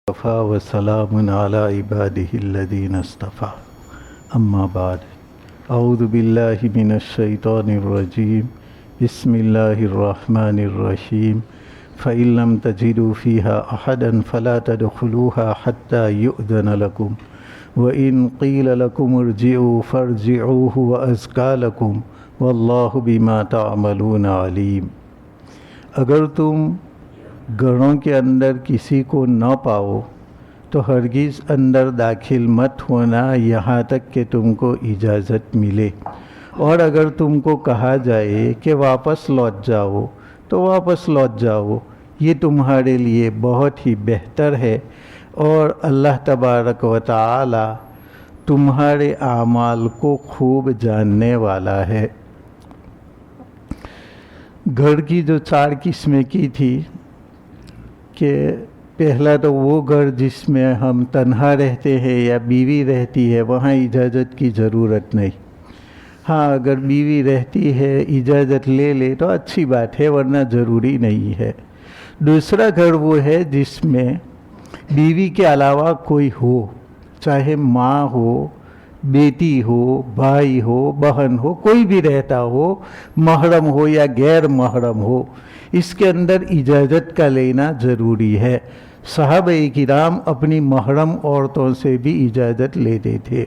وَكَفَى وَسَلَامٌ عَلَى عِبَادِهِ الَّذِينَ اصْطَفَى أما بعد اعوذ باللہ من الشیطان الرجیم بسم اللہ الرحمن الرحیم فَإِن لَّمْ تَجِدُوا فِيهَا أَحَدًا فَلَا تَدْخُلُوهَا حَتَّى يُؤْذَنَ لَكُمْ وَإِن قِيلَ لَكُمُ ارْجِعُوا فَارْجِعُوا وَأَزْكَىٰ لَكُمْ وَاللَّهُ بِمَا تَعْمَلُونَ عَلِيمٌ۔ اگر تم گھروں کے اندر کسی کو نہ پاؤ تو ہرگز اندر داخل مت ہونا یہاں تک کہ تم کو اجازت ملے، اور اگر تم کو کہا جائے کہ واپس لوٹ جاؤ تو واپس لوٹ جاؤ، یہ تمہارے لیے بہت ہی بہتر ہے، اور اللہ تبارک و تعالی تمہارے اعمال کو خوب جاننے والا ہے۔ گھر کی جو 4 قسمیں کی تھی کہ پہلا تو وہ گھر جس میں ہم تنہا رہتے ہیں یا بیوی رہتی ہے، وہاں اجازت کی ضرورت نہیں۔ ہاں اگر بیوی رہتی ہے اجازت لے لے تو اچھی بات ہے، ورنہ ضروری نہیں ہے۔ دوسرا گھر وہ ہے جس میں بیوی کے علاوہ کوئی ہو، چاہے ماں ہو، بیٹی ہو، بھائی ہو، بہن ہو، کوئی بھی رہتا ہو، محرم ہو یا غیر محرم ہو، اس کے اندر اجازت کا لینا ضروری ہے۔ صحابہ کرام اپنی محرم عورتوں سے بھی اجازت لیتے تھے۔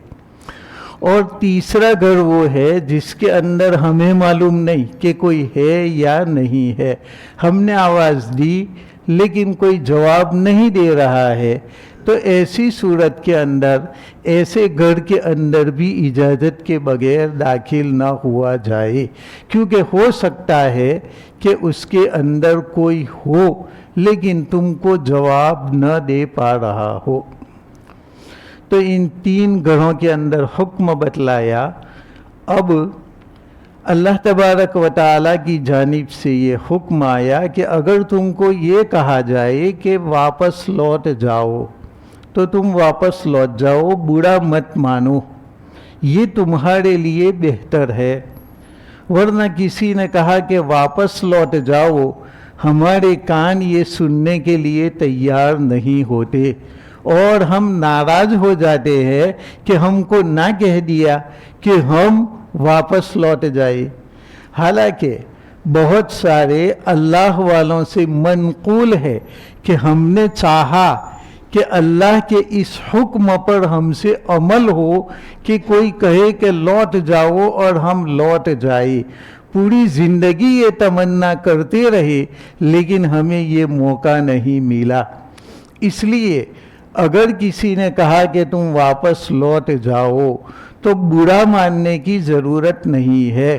اور تیسرا گھر وہ ہے جس کے اندر ہمیں معلوم نہیں کہ کوئی ہے یا نہیں ہے، ہم نے آواز دی لیکن کوئی جواب نہیں دے رہا ہے، تو ایسی صورت کے اندر ایسے گھر کے اندر بھی اجازت کے بغیر داخل نہ ہوا جائے، کیونکہ ہو سکتا ہے کہ اس کے اندر کوئی ہو لیکن تم کو جواب نہ دے پا رہا ہو۔ تو ان 3 گھروں کے اندر حکم بتلایا۔ اب اللہ تبارک و تعالیٰ کی جانب سے یہ حکم آیا کہ اگر تم کو یہ کہا جائے کہ واپس لوٹ جاؤ تو تم واپس لوٹ جاؤ، برا مت مانو، یہ تمہارے لیے بہتر ہے۔ ورنہ کسی نے کہا کہ واپس لوٹ جاؤ، ہمارے کان یہ سننے کے لیے تیار نہیں ہوتے، اور ہم ناراض ہو جاتے ہیں کہ ہم کو نہ کہہ دیا کہ ہم واپس لوٹ جائے۔ حالانکہ بہت سارے اللہ والوں سے منقول ہے کہ ہم نے چاہا کہ اللہ کے اس حکم پر ہم سے عمل ہو کہ کوئی کہے کہ لوٹ جاؤ اور ہم لوٹ جائے، پوری زندگی یہ تمنا کرتے رہے لیکن ہمیں یہ موقع نہیں ملا۔ اس لیے اگر کسی نے کہا کہ تم واپس لوٹ جاؤ تو برا ماننے کی ضرورت نہیں ہے۔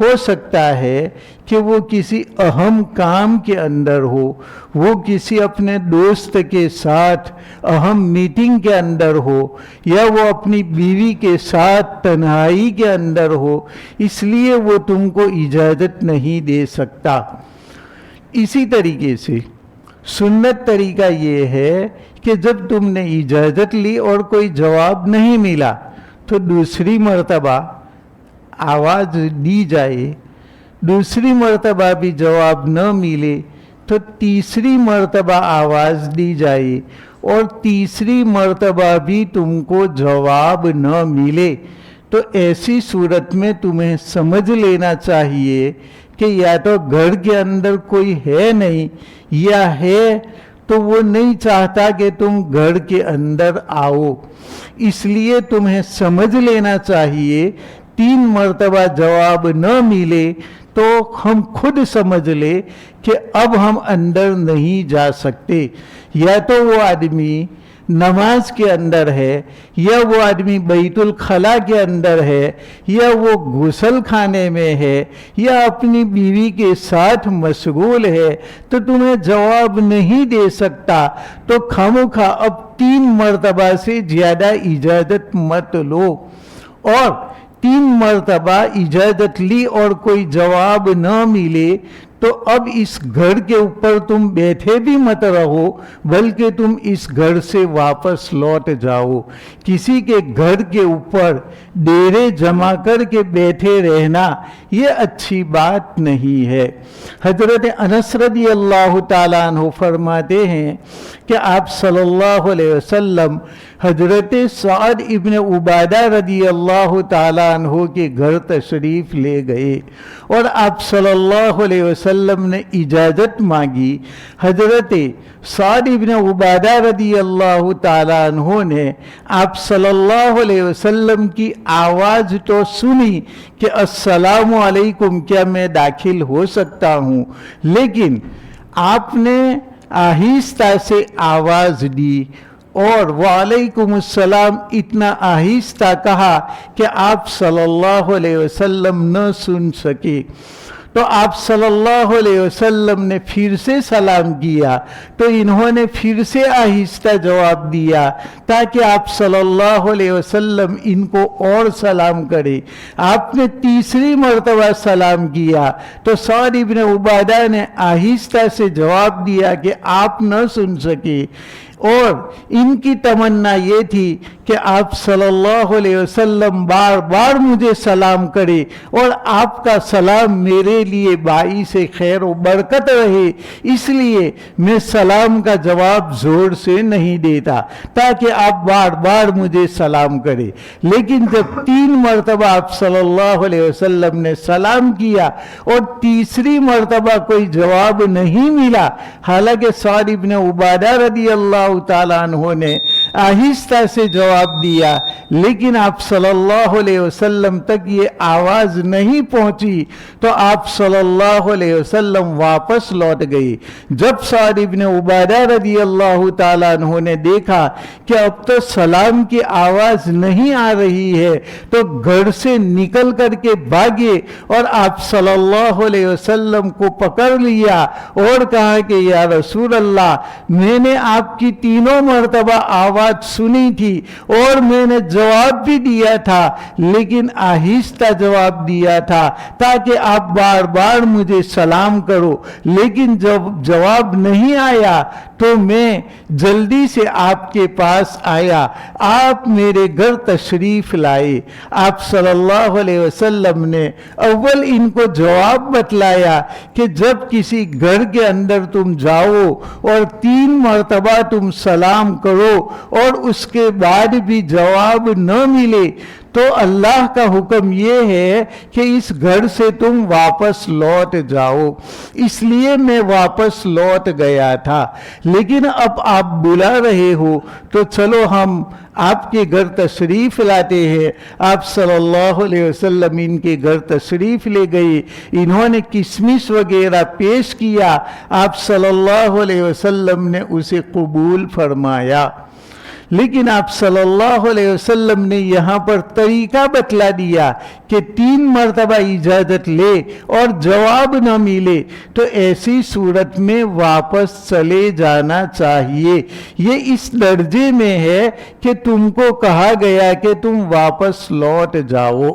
ہو سکتا ہے کہ وہ کسی اہم کام کے اندر ہو، وہ کسی اپنے دوست کے ساتھ اہم میٹنگ کے اندر ہو، یا وہ اپنی بیوی کے ساتھ تنہائی کے اندر ہو، اس لیے وہ تم کو اجازت نہیں دے سکتا۔ اسی طریقے سے سنت طریقہ یہ ہے کہ جب تم نے اجازت لی اور کوئی جواب نہیں ملا تو دوسری مرتبہ آواز دی جائے، دوسری مرتبہ بھی جواب نہ ملے تو تیسری مرتبہ آواز دی جائے، اور تیسری مرتبہ بھی تم کو جواب نہ ملے تو ایسی صورت میں تمہیں سمجھ لینا چاہیے کہ یا تو گھر کے اندر کوئی ہے نہیں، یا ہے تو وہ نہیں چاہتا کہ تم گھر کے اندر آؤ۔ اس لیے تمہیں سمجھ لینا چاہیے 3 مرتبہ جواب نہ ملے تو ہم خود سمجھ لے کہ اب ہم اندر نہیں جا سکتے، یا تو وہ آدمی نماز کے اندر ہے، یا وہ آدمی بیت الخلاء کے اندر ہے، یا وہ غسل خانے میں ہے، یا اپنی بیوی کے ساتھ مشغول ہے، تو تمہیں جواب نہیں دے سکتا، تو خامخواہ اب 3 مرتبہ سے زیادہ اجازت مت لو۔ اور 3 مرتبہ اجازت لی اور کوئی جواب نہ ملے تو اب اس گھر کے اوپر تم بیٹھے بھی مت رہو، بلکہ تم اس گھر سے واپس لوٹ جاؤ۔ کسی کے گھر کے اوپر ڈیرے جما کر کے بیٹھے رہنا یہ اچھی بات نہیں ہے۔ حضرت انس رضی اللہ تعالیٰ عنہ فرماتے ہیں کہ آپ صلی اللہ علیہ وسلم حضرت سعد ابن عبادہ رضی اللہ تعالیٰ عنہ کے گھر تشریف لے گئے اور آپ صلی اللہ علیہ وسلم نے اجازت مانگی۔ حضرت سعد ابن عبادہ رضی اللہ تعالیٰ عنہ نے آپ صلی اللہ علیہ وسلم کی آواز تو سنی کہ السلام علیکم، کیا میں داخل ہو سکتا ہوں، لیکن آپ نے آہستہ سے آواز دی اور وعلیکم السلام اتنا آہستہ کہا کہ آپ صلی اللہ علیہ وسلم نہ سن سکے۔ تو آپ صلی اللہ علیہ وسلم نے پھر سے سلام کیا تو انہوں نے پھر سے آہستہ جواب دیا تاکہ آپ صلی اللہ علیہ وسلم ان کو اور سلام کرے۔ آپ نے تیسری مرتبہ سلام کیا تو سعد ابن عبادہ نے آہستہ سے جواب دیا کہ آپ نہ سن سکے، اور ان کی تمنا یہ تھی کہ آپ صلی اللہ علیہ وسلم بار بار مجھے سلام کرے اور آپ کا سلام میرے لیے باعث خیر و برکت رہے، اس لیے میں سلام کا جواب زور سے نہیں دیتا تاکہ آپ بار بار مجھے سلام کرے۔ لیکن جب 3 مرتبہ آپ صلی اللہ علیہ وسلم نے سلام کیا اور تیسری مرتبہ کوئی جواب نہیں ملا، حالانکہ سعد ابن عبادہ رضی اللہ تعالیٰ عنہ نے آہستہ سے جواب دیا، لیکن آپ صلی اللہ علیہ وسلم تک یہ آواز نہیں پہنچی تو آپ صلی اللہ علیہ وسلم واپس لوٹ گئے۔ جب سعد ابن عبادہ رضی اللہ تعالیٰ عنہ نے دیکھا کہ اب تو سلام کی آواز نہیں آ رہی ہے تو گھر سے نکل کر کے بھاگے اور آپ صلی اللہ علیہ وسلم کو پکڑ لیا اور کہا کہ یا رسول اللہ، میں نے آپ کی 3 مرتبہ آواز سنی تھی اور میں نے جواب بھی دیا تھا، لیکن آہستہ جواب دیا تھا تاکہ آپ بار بار مجھے سلام کرو، لیکن جب جواب نہیں آیا تو میں جلدی سے آپ کے پاس آیا، آپ میرے گھر تشریف لائے۔ آپ صلی اللہ علیہ وسلم نے اول ان کو جواب بتلایا کہ جب کسی گھر کے اندر تم جاؤ اور 3 مرتبہ تم سلام کرو اور اس کے بعد بھی جواب نہ ملے تو اللہ کا حکم یہ ہے کہ اس گھر سے تم واپس لوٹ جاؤ۔ اس لیے میں واپس لوٹ گیا تھا، لیکن اب آپ بلا رہے ہو تو چلو ہم آپ کے گھر تشریف لاتے ہیں۔ آپ صلی اللہ علیہ وسلم ان کے گھر تشریف لے گئے، انہوں نے کشمش وغیرہ پیش کیا، آپ صلی اللہ علیہ وسلم نے اسے قبول فرمایا۔ لیکن آپ صلی اللہ علیہ وسلم نے یہاں پر طریقہ بتلا دیا کہ 3 مرتبہ اجازت لے اور جواب نہ ملے تو ایسی صورت میں واپس چلے جانا چاہیے۔ یہ اس درجے میں ہے کہ تم کو کہا گیا کہ تم واپس لوٹ جاؤ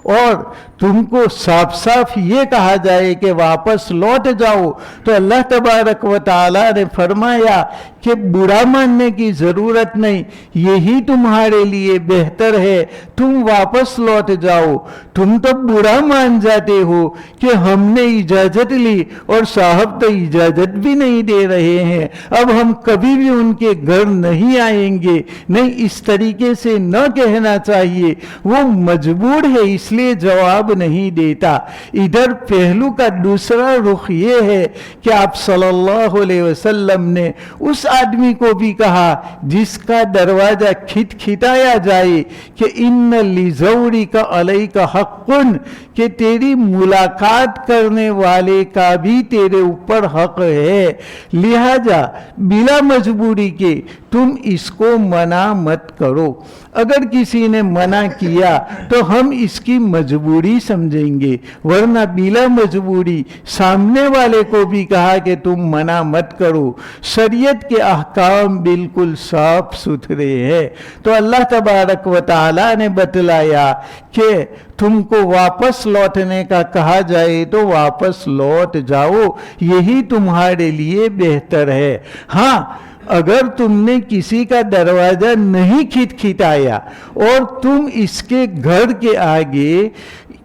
اور تم کو صاف صاف یہ کہا جائے کہ واپس لوٹ جاؤ تو اللہ تبارک و تعالی نے فرمایا کہ برا ماننے کی ضرورت نہیں، یہی تمہارے لیے بہتر ہے، تم واپس لوٹ جاؤ۔ تم تو برا مان جاتے ہو کہ ہم نے اجازت لی اور صاحب تو اجازت بھی نہیں دے رہے ہیں، اب ہم کبھی بھی ان کے گھر نہیں آئیں گے۔ نہیں، اس طریقے سے نہ کہنا چاہیے، وہ مجبور ہے اس لیے جواب نہیں دیتا۔ ادھر پہلو کا دوسرا رخ یہ ہے کہ آپ صلی اللہ علیہ وسلم نے اس آدمی کو بھی کہا جس کا دروازہ کھٹکھٹایا جائے کہ ان لزورک علیک حق، کہ تیری ملاقات کرنے والے کا بھی تیرے اوپر حق ہے، لہذا بلا مجبوری کے تم اس کو منع مت کرو۔ اگر کسی نے منع کیا تو ہم اس کی مجبوری سمجھیں گے، ورنہ بلا مجبوری سامنے والے کو بھی کہا کہ تم منع مت کرو۔ شریعت کے احکام بالکل صاف ستھرے ہیں۔ تو اللہ تبارک و تعالی نے بتلایا کہ تم کو واپس لوٹنے کا کہا جائے تو واپس لوٹ جاؤ، یہی تمہارے لیے بہتر ہے۔ ہاں، اگر تم نے کسی کا دروازہ نہیں کھٹکھٹایا اور تم اس کے گھر کے آگے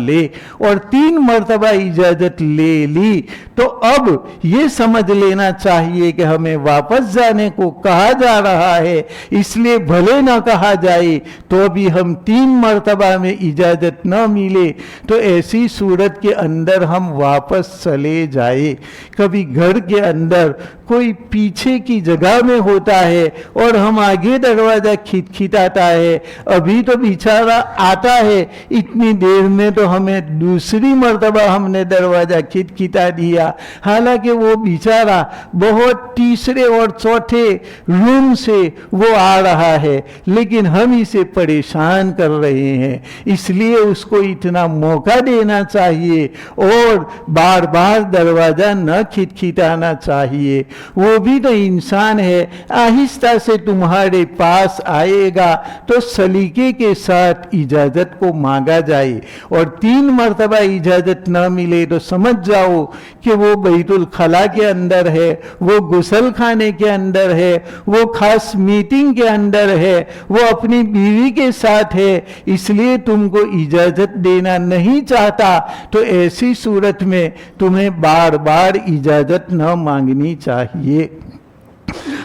لے، اور 3 مرتبہ اجازت لے لی تو اب یہ سمجھ لینا چاہیے کہ ہمیں واپس جانے کو کہا جا رہا ہے، اس لیے بھلے نہ کہا جائے تو بھی ہم 3 مرتبہ میں اجازت نہ ملے تو ایسی صورت کے اندر ہم واپس چلے جائے۔ کبھی گھر کے اندر کوئی پیچھے کی جگہ میں ہوتا ہے اور ہم آگے دروازہ کھٹکھٹاتا ہے، ابھی تو بیچارہ آتا ہے، اتنی دیر میں تو ہمیں دوسری مرتبہ ہم نے دروازہ کھٹکھٹا دیا، حالانکہ وہ بیچارہ بہت تیسرے اور چوتھے روم سے وہ آ رہا ہے، لیکن ہم اسے پریشان کر رہے ہیں، اس لیے اس کو اتنا موقع دینا چاہیے اور بار بار دروازہ نہ کھٹکھٹانا چاہیے۔ وہ بھی تو انسان ہے، آہستہ سے تمہارے پاس آئے گا تو سلیقے کے ساتھ اجازت کو مانگا جائے، اور 3 مرتبہ اجازت نہ ملے تو سمجھ جاؤ کہ وہ بیت الخلا کے اندر ہے، وہ غسل خانے کے اندر ہے، وہ خاص میٹنگ کے اندر ہے، وہ اپنی بیوی کے ساتھ ہے، اس لیے تم کو اجازت دینا نہیں چاہتا، تو ایسی صورت میں تمہیں بار بار اجازت نہ مانگنی چاہیے۔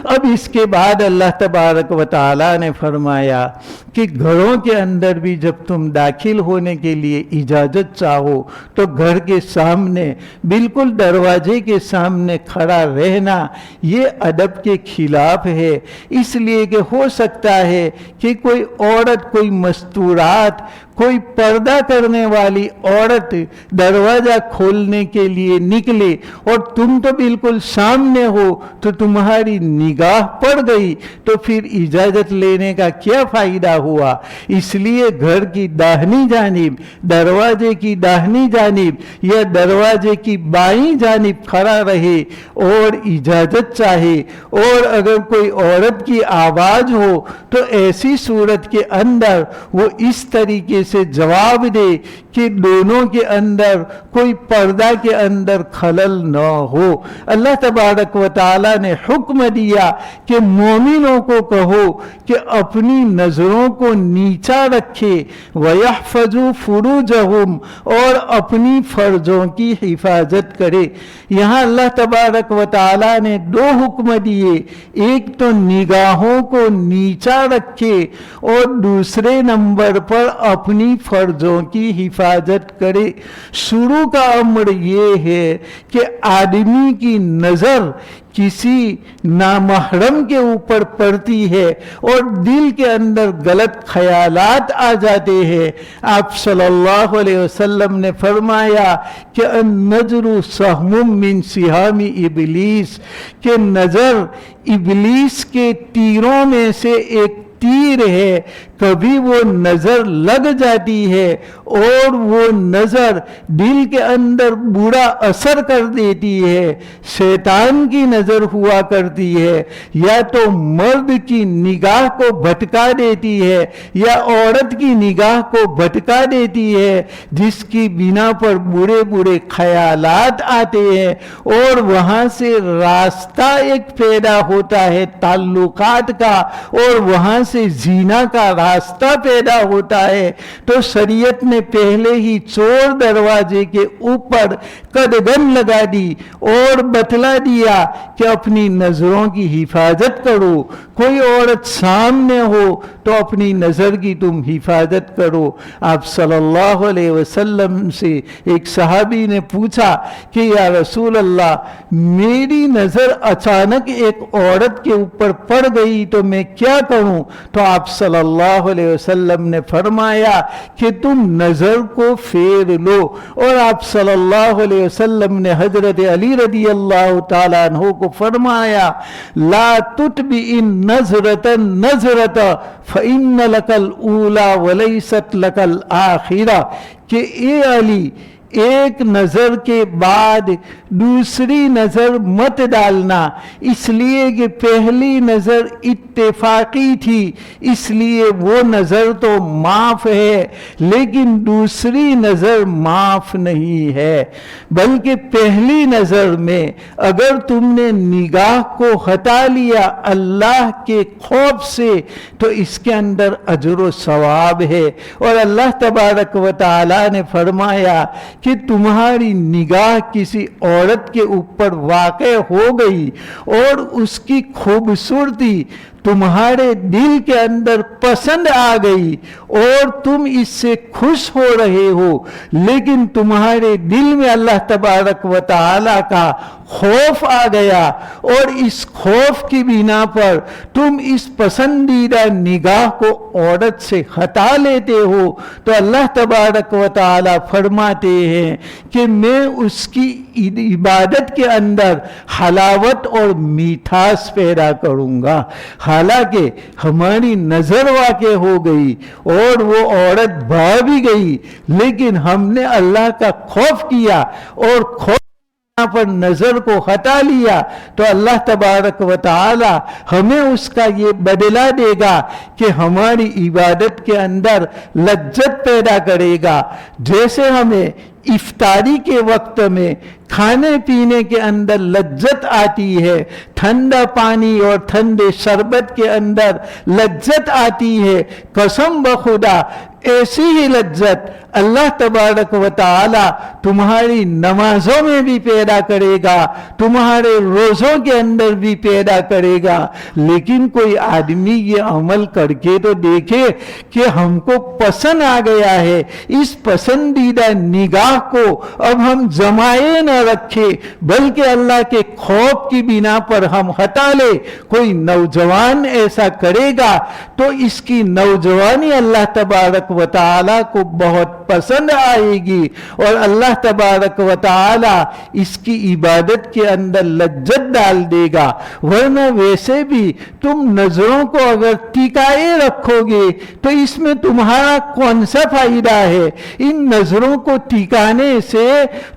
اب اس کے بعد اللہ تبارک و تعالی نے فرمایا کہ گھروں کے اندر بھی جب تم داخل ہونے کے لیے اجازت چاہو تو گھر کے سامنے بالکل دروازے کے سامنے کھڑا رہنا یہ ادب کے خلاف ہے، اس لیے کہ ہو سکتا ہے کہ کوئی عورت، کوئی مستورات، کوئی پردہ کرنے والی عورت دروازہ کھولنے کے لیے نکلے اور تم تو بالکل سامنے ہو تو تمہاری نگاہ پڑ گئی تو پھر اجازت لینے کا کیا فائدہ ہوا؟ اس لیے گھر کی داہنی جانب، دروازے کی داہنی جانب یا دروازے کی بائیں جانب کھڑا رہے اور اجازت چاہے، اور اگر کوئی عورت کی آواز ہو تو ایسی صورت کے اندر وہ اس طریقے سے جواب دے کہ دونوں کے اندر کوئی پردہ کے اندر خلل نہ ہو۔ اللہ تبارک و تعالی نے حکم دیا کہ مومنوں کو کہو کہ اپنی نظروں کو نیچا رکھے، وَيَحْفَظُوا فُرُوجَهُمْ، اور اپنی فرجوں کی حفاظت کرے۔ یہاں اللہ تبارک و تعالی نے 2 حکم دیے، ایک تو نگاہوں کو نیچا رکھے اور دوسرے نمبر پر اپنی فرجوں کی حفاظت کرے۔ شروع کا امر یہ ہے کہ آدمی کی نظر کسی نامحرم کے اوپر پڑتی ہے اور دل کے اندر غلط خیالات آ جاتے ہیں۔ آپ صلی اللہ علیہ وسلم نے فرمایا کہ النظر سہم من سہام ابلیس، کہ نظر ابلیس کے تیروں میں سے ایک تیر ہے، کبھی وہ نظر لگ جاتی ہے اور وہ نظر دل کے اندر برا اثر کر دیتی ہے، شیطان کی نظر ہوا کرتی ہے، یا تو مرد کی نگاہ کو بھٹکا دیتی ہے یا عورت کی نگاہ کو بھٹکا دیتی ہے، جس کی بنا پر برے برے خیالات آتے ہیں اور وہاں سے راستہ ایک پیدا ہوتا ہے تعلقات کا، اور وہاں سے زنا کا راستہ پیدا ہوتا ہے۔ تو شریعت نے پہلے ہی چور دروازے کے اوپر قدغن لگا دی اور بتلا دیا کہ اپنی نظروں کی حفاظت کرو، کوئی عورت سامنے ہو تو اپنی نظر کی تم حفاظت کرو۔ آپ صلی اللہ علیہ وسلم سے ایک صحابی نے پوچھا کہ یا رسول اللہ، میری نظر اچانک ایک عورت کے اوپر پڑ گئی تو میں کیا کروں؟ تو آپ صلی اللہ علیہ وسلم نے فرمایا کہ تم نظر کو پھیر لو، اور آپ صلی اللہ علیہ وسلم نے حضرت علی رضی اللہ تعالیٰ عنہ کو فرمایا لا تتبع النظرة النظرة فإن لك الأولى وليست لك الآخرة، کہ اے علی، ایک نظر کے بعد دوسری نظر مت ڈالنا، اس لیے کہ پہلی نظر اتفاقی تھی، اس لیے وہ نظر تو معاف ہے، لیکن دوسری نظر معاف نہیں ہے، بلکہ پہلی نظر میں اگر تم نے نگاہ کو ہٹا لیا اللہ کے خوف سے تو اس کے اندر اجر و ثواب ہے۔ اور اللہ تبارک و تعالی نے فرمایا کہ تمہاری نگاہ کسی عورت کے اوپر واقع ہو گئی اور اس کی خوبصورتی تمہارے دل کے اندر پسند آ گئی اور تم اس سے خوش ہو رہے ہو، لیکن تمہارے دل میں اللہ تبارک و تعالی کا خوف آ گیا اور اس خوف کی بنا پر تم اس پسندیدہ نگاہ کو عورت سے ہٹا لیتے ہو، تو اللہ تبارک و تعالی فرماتے ہیں کہ میں اس کی عبادت کے اندر حلاوت اور میٹھاس پیدا کروں گا۔ حالانکہ ہماری نظر واقع ہو گئی اور وہ عورت بھاگ بھی گئی، لیکن ہم نے اللہ کا خوف کیا اور خوف پر نظر کو ہٹا لیا تو اللہ تبارک و تعالی ہمیں اس کا یہ بدلہ دے گا کہ ہماری عبادت کے اندر لذت پیدا کرے گا۔ جیسے ہمیں افطاری کے وقت میں کھانے پینے کے اندر لذت آتی ہے، ٹھنڈا پانی اور ٹھنڈے شربت کے اندر لذت آتی ہے، قسم بخدا ایسی ہی لذت اللہ تبارک و تعالی تمہاری نمازوں میں بھی پیدا کرے گا، تمہارے روزوں کے اندر بھی پیدا کرے گا۔ لیکن کوئی آدمی یہ عمل کر کے تو دیکھے کہ ہم کو پسند آ گیا ہے، اس پسندیدہ نگاہ کو اب ہم جمائے نہ رکھے بلکہ اللہ کے خوف کی بنا پر ہم ہٹا لے۔ کوئی نوجوان ایسا کرے گا تو اس کی نوجوانی اللہ تبارک و تعالی کو بہت پسند آئے گی اور اللہ تبارک و تعالی اس کی عبادت کے اندر لذت ڈال دے گا۔ ورنہ ویسے بھی تم نظروں کو اگر ٹکائے رکھو گے تو اس میں تمہارا کون سا فائدہ ہے؟ ان نظروں کو ٹکانے سے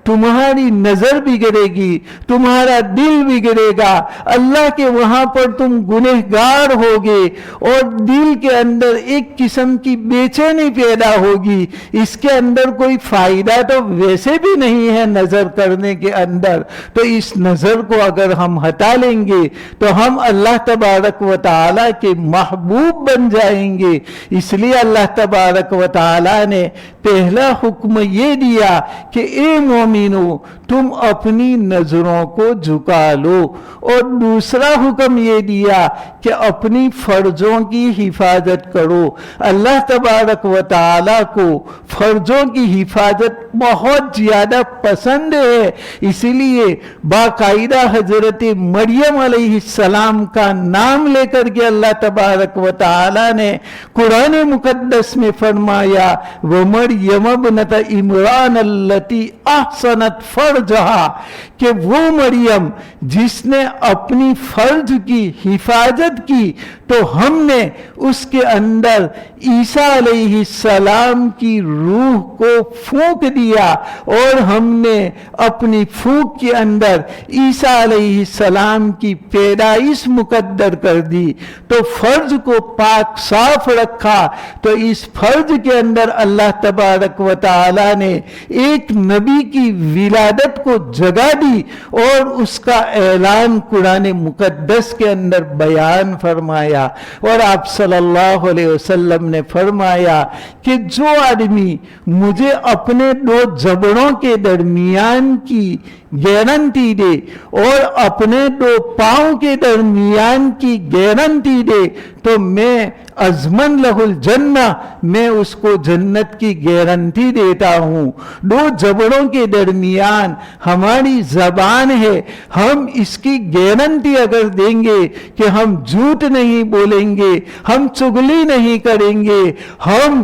تمہاری نظر بگڑے گی، تمہارا دل بگڑے گا، اللہ کے وہاں پر تم گنہگار ہوگے اور دل کے اندر ایک قسم کی بے چینی پیدا ہوگی۔ اس کے اندر کوئی فائدہ تو ویسے بھی نہیں ہے نظر کرنے کے اندر، تو اس نظر کو اگر ہم ہٹا لیں گے تو ہم اللہ تبارک و تعالی کے محبوب بن جائیں گے۔ اس لیے اللہ تبارک و تعالی نے پہلا حکم یہ دیا کہ اے مومنو تم اپنی نظروں کو جھکا لو، اور دوسرا حکم یہ دیا کہ اپنی فرجوں کی حفاظت کرو۔ اللہ تبارک و تعالی کو فرجوں کی حفاظت بہت زیادہ پسند ہے، اسی لیے باقاعدہ حضرت مریم علیہ السلام کا نام لے کر کے اللہ تبارک و تعالی نے قرآن مقدس میں فرمایا وَمَرْيَمَ ابْنَتَ عِمْرَانَ الَّتِي أَحْسَنَتْ فَرْجَهَا، کہ وہ مریم جس نے اپنی فرج کی حفاظت کی تو ہم نے اس کے اندر عیسیٰ علیہ السلام کی روح کو پھونک دیا اور ہم نے اپنی پھونک کے اندر عیسیٰ علیہ السلام کی پیدائش مقدر کر دی، تو فرض کو پاک صاف رکھا۔ تو اس فرض کے اندر اللہ تبارک و تعالی نے ایک نبی کی ولادت کو جگہ دی اور اس کا اعلان قرآن مقدس کے اندر بیان فرمایا، اور آپ صلی اللہ علیہ وسلم نے فرمایا کہ جو آدمی مجھے اپنے دو جبڑوں کے درمیان کی گارنٹی دے اور اپنے دو پاؤں کے درمیان کی گارنٹی دے تو میں ازمن لہ الجنہ، میں اس کو جنت کی گارنٹی دیتا ہوں۔ دو جبڑوں کے درمیان ہماری زبان ہے، ہم اس کی گارنٹی اگر دیں گے کہ ہم جھوٹ نہیں بولیں گے، ہم چغلی نہیں کریں گے، ہم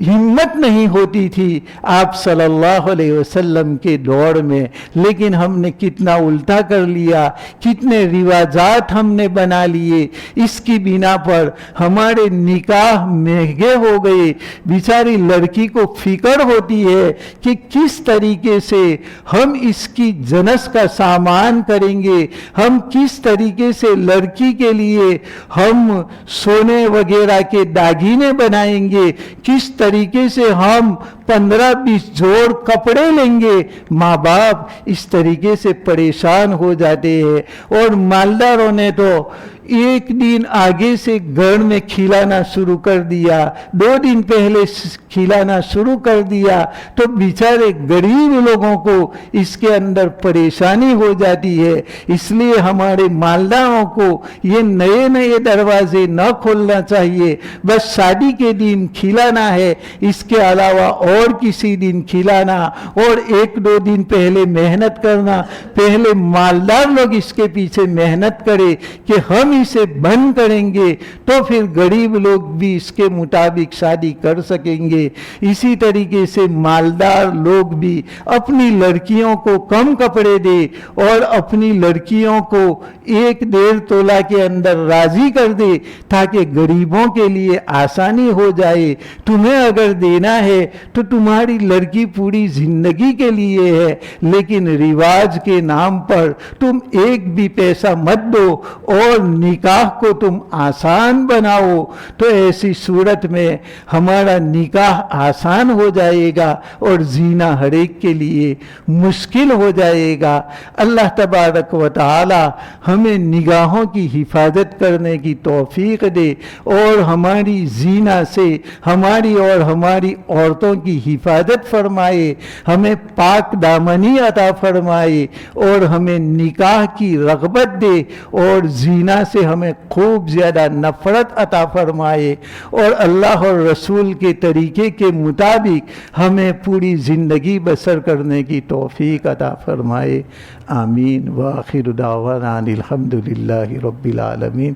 ہمت نہیں ہوتی تھی آپ صلی اللہ علیہ وسلم کے دور میں، لیکن ہم نے کتنا الٹا کر لیا، کتنے رواجات ہم نے بنا لیے، اس کی بنا پر ہمارے نکاح مہنگے ہو گئے۔ بیچاری لڑکی کو فکر ہوتی ہے کہ کس طریقے سے ہم اس کی جنس کا سامان کریں گے، ہم کس طریقے سے لڑکی کے لیے ہم سونے وغیرہ کے داگینے بنائیں گے، کس طریقے سے ہم 15-20 جوڑ کپڑے لیں گے۔ ماں باپ اس طریقے سے پریشان ہو جاتے ہیں، اور مالداروں نے تو ایک دن آگے سے گھر میں کھلانا شروع کر دیا، 2 دن پہلے کھلانا شروع کر دیا، تو بیچارے غریب لوگوں کو اس کے اندر پریشانی ہو جاتی ہے۔ اس لیے ہمارے مالداروں کو یہ نئے دروازے نہ کھولنا چاہیے، بس شادی کے دن کھلانا ہے، اس کے علاوہ اور کسی دن کھلانا، اور 1-2 دن پہلے محنت کرنا۔ پہلے مالدار لوگ اس کے پیچھے محنت کرے کہ ہم اسے بند کریں گے تو پھر غریب لوگ بھی اس کے مطابق شادی کر سکیں گے۔ اسی طریقے سے مالدار لوگ بھی اپنی لڑکیوں کو کم کپڑے دے اور اپنی لڑکیوں کو 1-1.5 تولہ کے اندر راضی کر دے، تاکہ غریبوں کے لیے آسانی ہو جائے۔ تمہیں اگر دینا ہے تو تمہاری لڑکی پوری زندگی کے لیے ہے، لیکن رواج کے نام پر تم ایک بھی پیسہ مت دو اور نکاح کو تم آسان بناؤ، تو ایسی صورت میں ہمارا نکاح آسان ہو جائے گا اور زینا ہر ایک کے لیے مشکل ہو جائے گا۔ اللہ تبارک و تعالی ہمیں نگاہوں کی حفاظت کرنے کی توفیق دے، اور ہماری زینا سے ہماری اور ہماری عورتوں کی حفاظت فرمائے، ہمیں پاک دامنی عطا فرمائے، اور ہمیں نکاح کی رغبت دے، اور زینا سے ہمیں خوب زیادہ نفرت عطا فرمائے، اور اللہ اور رسول کے طریقے کے مطابق ہمیں پوری زندگی بسر کرنے کی توفیق عطا فرمائے۔ آمین۔ وآخر دعوانا الحمدللہ رب العالمین۔